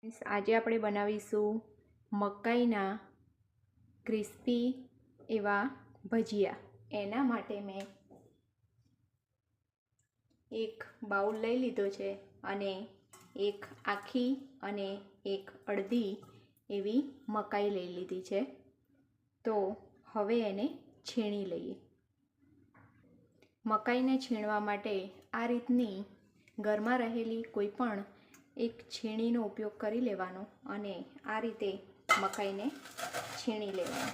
આજે આપણે બનાવીશું મકાઈના ક્રિસ્પી એવા ભજીયા। એના માટે મેં એક બાઉલ લઈ લીધો છે અને એક આખી અને એક અડધી એવી મકાઈ લઈ લીધી છે। તો હવે એને છીણી લઈએ। મકાઈને છીણવા માટે આ રીતની ઘરમાં રહેલી કોઈ પણ એક છીણીનો ઉપયોગ કરી લેવાનો અને આ રીતે મકાઈને છીણી લેવાની।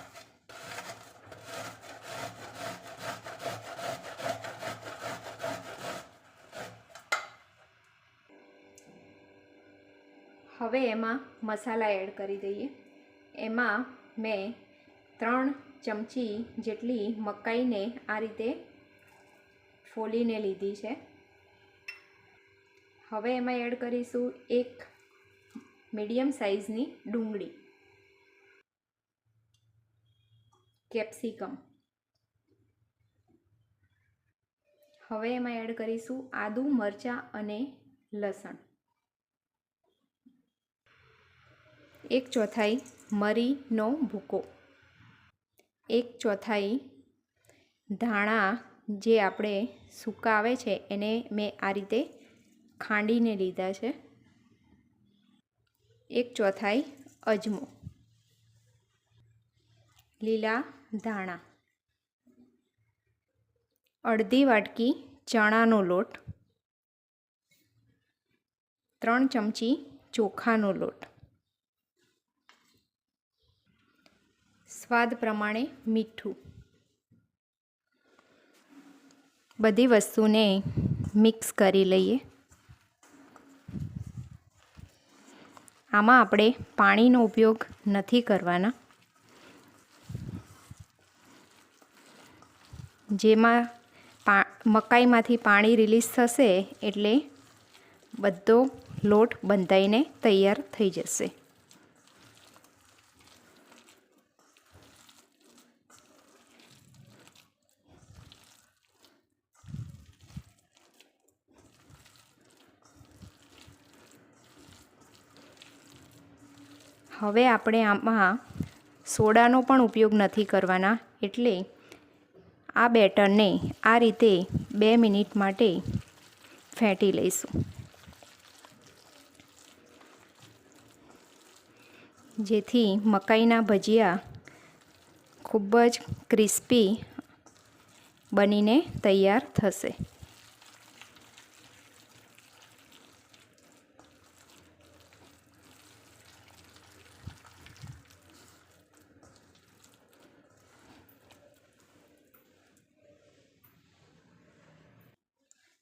હવે એમાં મસાલા એડ કરી દઈએ। એમાં મેં 3 ચમચી જેટલી મકાઈને આ રીતે ફોલીને લીધી છે। હવે એમાં એડ કરીશું એક મીડિયમ સાઇઝની ડુંગળી, કેપ્સિકમ। હવે એમાં એડ કરીશું આદુ, મરચાં અને લસણ, 1/4 મરીનો ભૂકો, 1/4 ધાણા જે આપણે સૂકા આવે છે એને મેં આ રીતે ખાંડીને લીધા છે, 1/4 અજમો, લીલા ધાણા, અડધી વાટકી ચણાનો લોટ, 3 ચમચી ચોખાનો લોટ, સ્વાદ પ્રમાણે મીઠું। બધી વસ્તુને મિક્સ કરી લઈએ। આમાં આપણે પાણીનો ઉપયોગ નથી કરવાના। જેમાં મકાઈમાંથી પાણી રિલીઝ થશે એટલે બધો લોટ બંધાઈને તૈયાર થઈ જશે। હવે આપણે આમાં સોડાનો પણ ઉપયોગ નથી કરવાના, એટલે આ બેટરને આ રીતે 2 મિનિટ માટે ફેંટી લઈશું, જેથી મકાઈના ભજીયા ખૂબ જ ક્રિસ્પી બનીને તૈયાર થશે।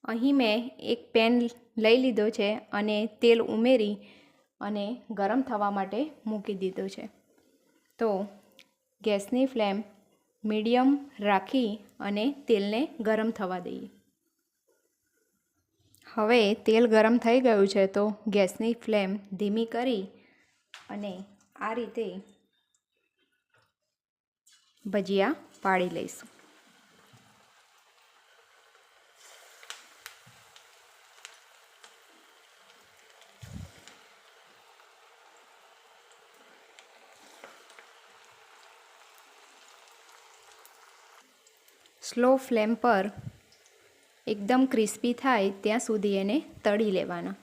અહીં મેં એક પેન લઈ લીધો છે અને તેલ ઉમેરી અને ગરમ થવા માટે મૂકી દીધો છે। તો ગેસની ફ્લેમ મીડિયમ રાખી અને તેલને ગરમ થવા દઈએ। હવે તેલ ગરમ થઈ ગયું છે તો ગેસની ફ્લેમ ધીમી કરી અને આ રીતે ભજીયા પાડી લઈશું। સ્લો ફ્લેમ પર એકદમ ક્રિસ્પી થાય ત્યાં સુધી એને તળી લેવાના।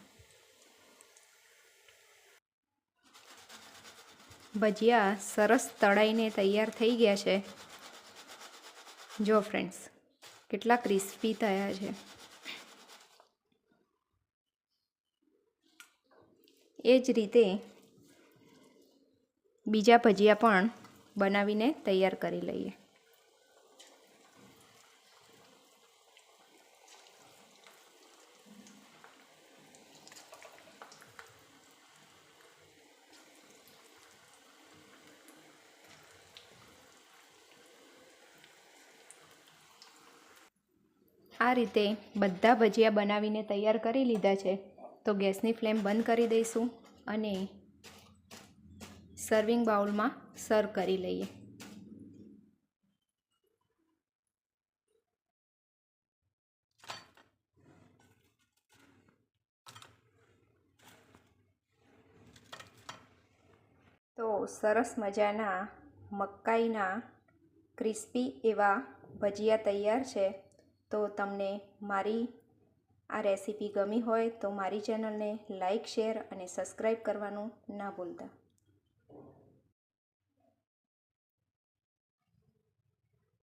ભજીયા સરસ તળાઈને તૈયાર થઈ ગયા છે। જો ફ્રેન્ડ્સ, કેટલા ક્રિસ્પી થયા છે। એ જ રીતે બીજા ભજીયા પણ બનાવીને તૈયાર કરી લઈએ। આ રીતે બધા ભજીયા બનાવીને તૈયાર કરી લીધા છે તો ગેસની ફ્લેમ બંધ કરી દઈશું અને સર્વિંગ બાઉલમાં સર્વ કરી લઈએ। તો સરસ મજાના મકાઈના ક્રિસ્પી એવા ભજીયા તૈયાર છે. તો તમને મારી આ રેસીપી ગમી હોય તો મારી ચેનલને લાઈક, શેર અને સબસ્ક્રાઈબ કરવાનું ના ભૂલતા.